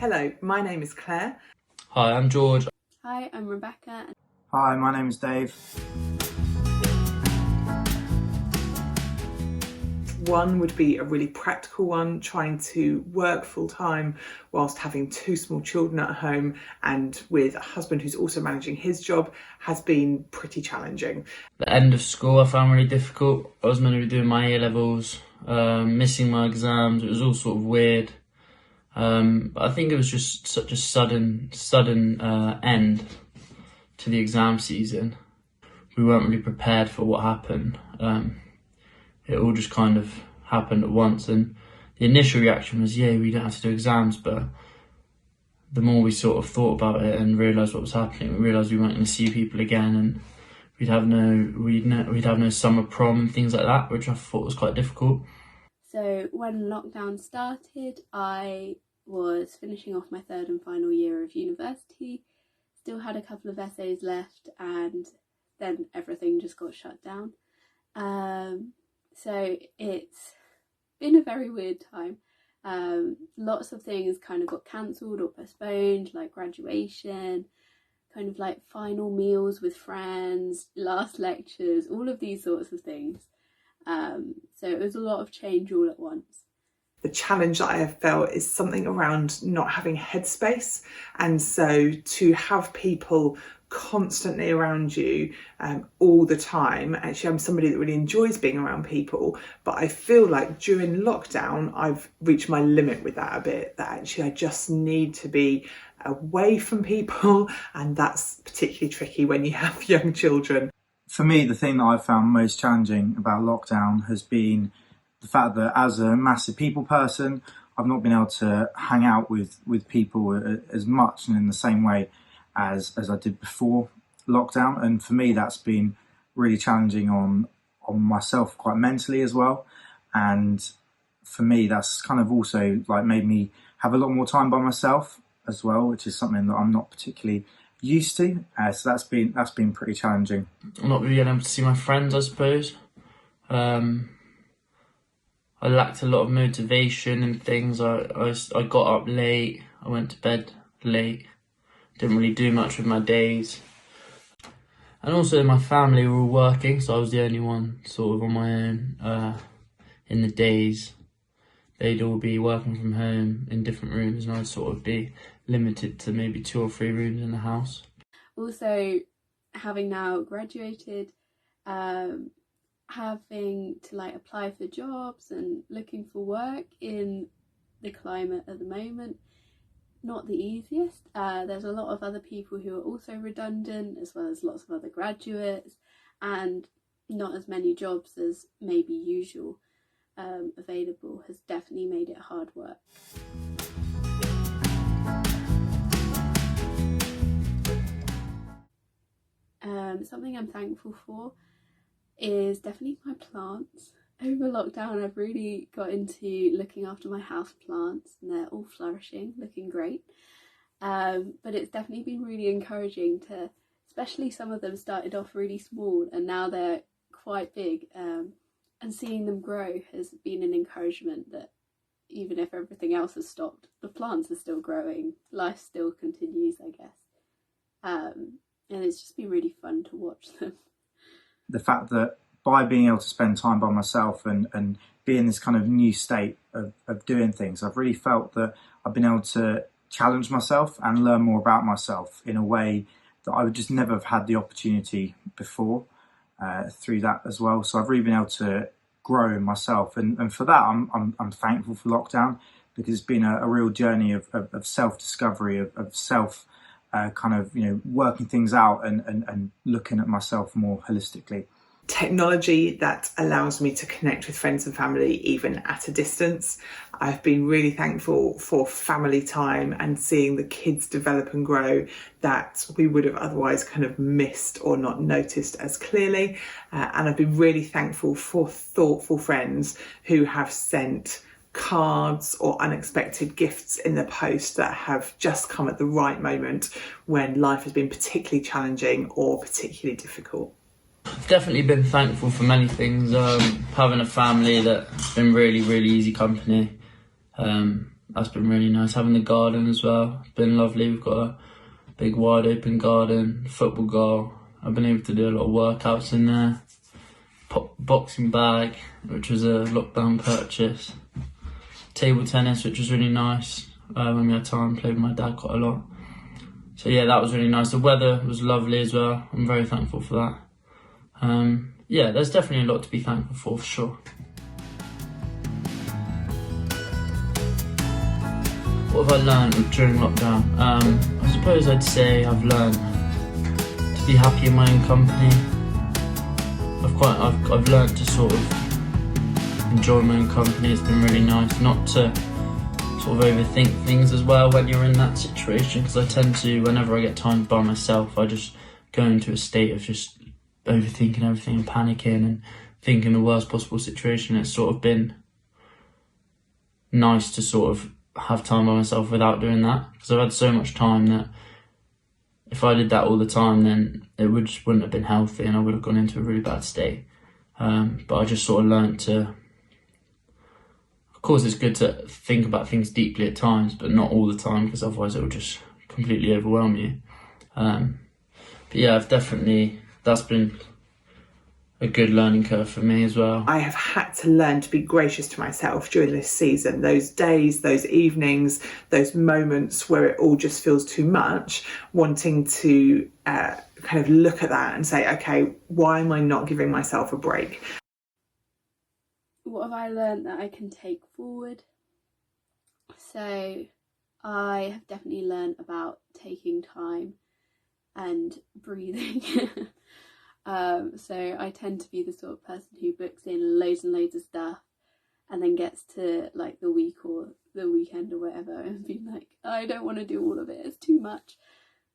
Hello, my name is Claire. Hi, I'm George. Hi, I'm Rebecca. Hi, my name is Dave. One would be a really practical one, trying to work full time whilst having two small children at home and with a husband who's also managing his job has been pretty challenging. The end of school I found really difficult. I was meant to be doing my A-levels, missing my exams. It was all sort of weird. But I think it was just such a sudden end to the exam season. We weren't really prepared for what happened. It all just kind of happened at once, and the initial reaction was, yeah, we don't have to do exams, but the more we sort of thought about it and realised what was happening, we realised we weren't going to see people again, and we'd have no summer prom and things like that, which I thought was quite difficult. So when lockdown started, I was finishing off my third and final year of university, still had a couple of essays left, and then everything just got shut down. So it's been a very weird time. Lots of things kind of got cancelled or postponed, like graduation, kind of like final meals with friends, last lectures, all of these sorts of things. So it was a lot of change all at once. The challenge that I have felt is something around not having headspace, and so to have people constantly around you all the time. Actually, I'm somebody that really enjoys being around people, but I feel like during lockdown I've reached my limit with that a bit, that actually I just need to be away from people, and that's particularly tricky when you have young children. For me, the thing that I've found most challenging about lockdown has been the fact that as a massive people person, I've not been able to hang out with people as much and in the same way as I did before lockdown. And for me, that's been really challenging on myself quite mentally as well. And for me, that's kind of also like made me have a lot more time by myself as well, which is something that I'm not particularly used to. So that's been pretty challenging. I'm not really able to see my friends, I suppose. I lacked a lot of motivation and things. I got up late, I went to bed late, didn't really do much with my days. And also my family were all working, so I was the only one sort of on my own in the days. They'd all be working from home in different rooms, and I'd sort of be limited to maybe 2 or 3 rooms in the house. Also, having now graduated, having to like apply for jobs and looking for work in the climate at the moment, not the easiest. There's a lot of other people who are also redundant, as well as lots of other graduates, and not as many jobs as maybe usual available has definitely made it hard work. Something I'm thankful for is definitely my plants. Over lockdown, I've really got into looking after my house plants, and they're all flourishing, looking great. But it's definitely been really encouraging to, especially some of them started off really small and now they're quite big, and seeing them grow has been an encouragement that even if everything else has stopped, the plants are still growing, life still continues, I guess. And it's just been really fun to watch them. The fact that by being able to spend time by myself and be in this kind of new state of doing things, I've really felt that I've been able to challenge myself and learn more about myself in a way that I would just never have had the opportunity before through that as well. So I've really been able to grow in myself, and for that I'm thankful for lockdown, because it's been a real journey of self-discovery, of self kind of, working things out and looking at myself more holistically. Technology that allows me to connect with friends and family even at a distance. I've been really thankful for family time and seeing the kids develop and grow that we would have otherwise kind of missed or not noticed as clearly. And I've been really thankful for thoughtful friends who have sent cards or unexpected gifts in the post that have just come at the right moment when life has been particularly challenging or particularly difficult. I've definitely been thankful for many things. Having a family that's been really, really easy company. that's been really nice. Having the garden as well, it's been lovely. We've got a big wide open garden, football goal. I've been able to do a lot of workouts in there. Boxing bag, which was a lockdown purchase. Table tennis, which was really nice. When we had time, played with my dad quite a lot. So yeah, that was really nice. The weather was lovely as well. I'm very thankful for that. Yeah, there's definitely a lot to be thankful for sure. What have I learned during lockdown? I suppose I'd say I've learned to be happy in my own company. I've learned to sort of enjoy my own company. It's been really nice not to sort of overthink things as well when you're in that situation, because I tend to, whenever I get time by myself, I just go into a state of just overthinking everything and panicking and thinking the worst possible situation. It's sort of been nice to sort of have time by myself without doing that, because I've had so much time that if I did that all the time, then it wouldn't have been healthy and I would have gone into a really bad state. But I just sort of learned to, of course it's good to think about things deeply at times, but not all the time, because otherwise it will just completely overwhelm you. But yeah, that's been a good learning curve for me as well. I have had to learn to be gracious to myself during this season. Those days, those evenings, those moments where it all just feels too much, wanting to kind of look at that and say, okay, why am I not giving myself a break? What have I learned that I can take forward? So I have definitely learned about taking time and breathing. So I tend to be the sort of person who books in loads and loads of stuff and then gets to like the week or the weekend or whatever and be like, I don't want to do all of it, it's too much.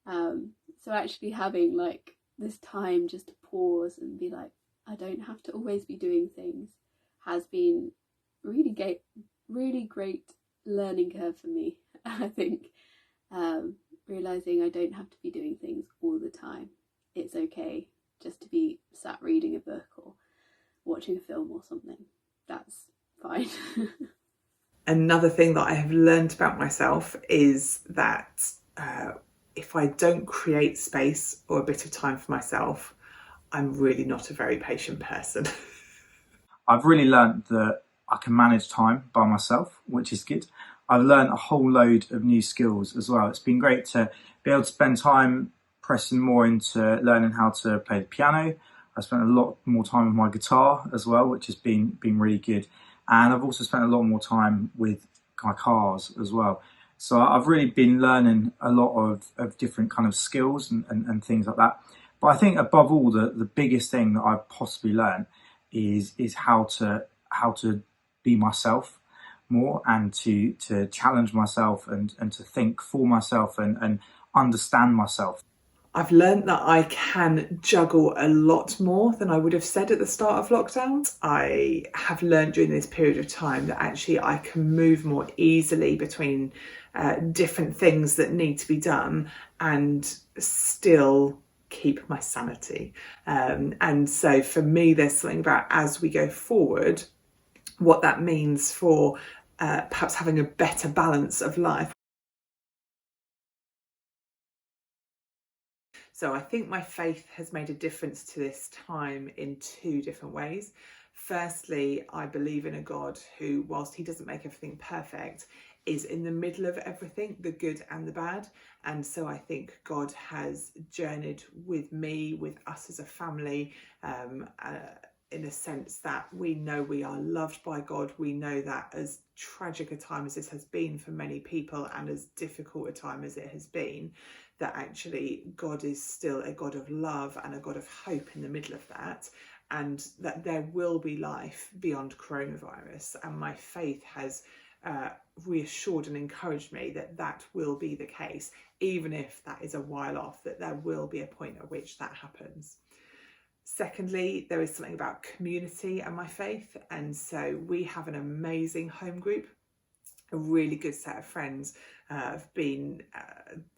So actually having like this time just to pause and be like, I don't have to always be doing things, has been really great learning curve for me. I think realising I don't have to be doing things all the time. It's okay just to be sat reading a book or watching a film or something. That's fine. Another thing that I have learned about myself is that if I don't create space or a bit of time for myself, I'm really not a very patient person. I've really learned that I can manage time by myself, which is good. I've learned a whole load of new skills as well. It's been great to be able to spend time pressing more into learning how to play the piano. I spent a lot more time with my guitar as well, which has been really good. And I've also spent a lot more time with my cars as well. So I've really been learning a lot of different kind of skills and things like that. But I think above all, the biggest thing that I've possibly learned is how to be myself more, and to challenge myself and to think for myself and understand myself. I've learned that I can juggle a lot more than I would have said at the start of lockdown. I have learned during this period of time that actually I can move more easily between different things that need to be done and still keep my sanity. And so for me, there's something about, as we go forward, what that means for perhaps having a better balance of life. So I think my faith has made a difference to this time in two different ways. Firstly, I believe in a God who, whilst he doesn't make everything perfect, is in the middle of everything, the good and the bad. And so I think God has journeyed with me, with us as a family, in a sense that we know we are loved by God. We know that as tragic a time as this has been for many people, and as difficult a time as it has been, that actually God is still a God of love and a God of hope in the middle of that, and that there will be life beyond coronavirus. And my faith has reassured and encouraged me that that will be the case, even if that is a while off, that there will be a point at which that happens. Secondly, there is something about community and my faith, and so we have an amazing home group, a really good set of friends. I've been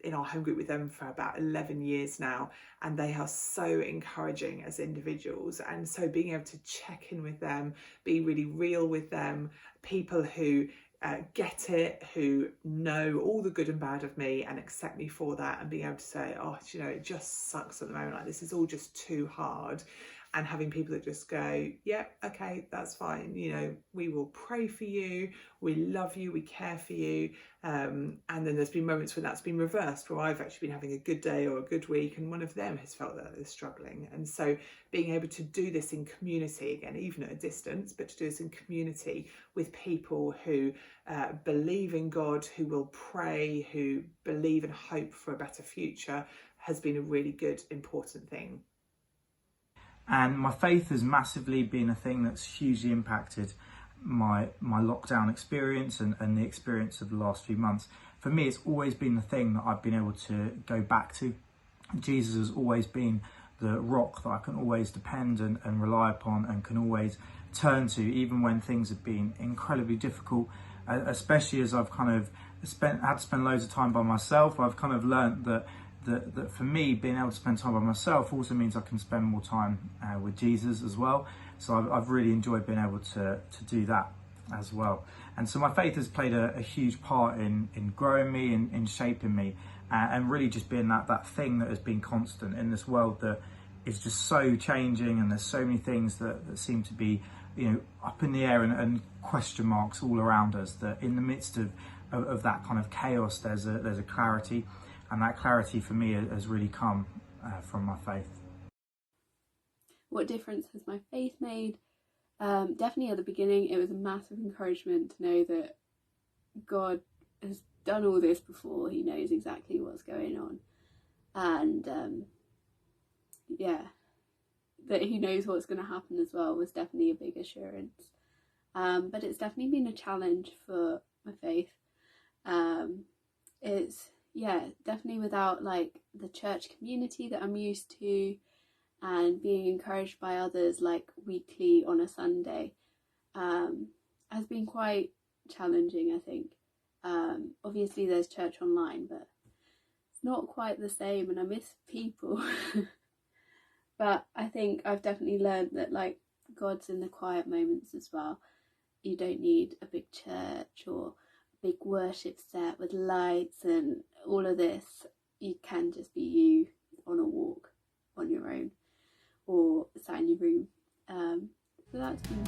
in our home group with them for about 11 years now, and they are so encouraging as individuals. And so being able to check in with them, be really real with them, people who get it, who know all the good and bad of me and accept me for that, and being able to say, oh, you know, it just sucks at the moment, like this is all just too hard, and having people that just go, yeah, okay, that's fine, you know, we will pray for you, we love you, we care for you. And then there's been moments when that's been reversed, where I've actually been having a good day or a good week and one of them has felt that they're struggling. And so being able to do this in community, again, even at a distance, but to do this in community with people who believe in God, who will pray, who believe and hope for a better future, has been a really good, important thing. And my faith has massively been a thing that's hugely impacted my lockdown experience and the experience of the last few months. For me, it's always been the thing that I've been able to go back to. Jesus has always been the rock that I can always depend and rely upon and can always turn to, even when things have been incredibly difficult, especially as I've kind of had to spend loads of time by myself. I've kind of learnt that for me, being able to spend time by myself also means I can spend more time with Jesus as well. So I've really enjoyed being able to do that as well. And so my faith has played a huge part in growing me, in shaping me, and really just being that thing that has been constant in this world that is just so changing, and there's so many things that seem to be, you know, up in the air and question marks all around us, that in the midst of that kind of chaos, there's a clarity. And that clarity for me has really come from my faith. What difference has my faith made? Definitely at the beginning, it was a massive encouragement to know that God has done all this before. He knows exactly what's going on. And yeah, that he knows what's going to happen as well was definitely a big assurance. But it's definitely been a challenge for my faith. It's definitely without like the church community that I'm used to, and being encouraged by others like weekly on a Sunday has been quite challenging, I think. Obviously there's church online, but it's not quite the same, and I miss people. But I think I've definitely learned that like God's in the quiet moments as well. You don't need a big church or big worship set with lights and all of this. You can just be you on a walk on your own or sat in your room. So that's been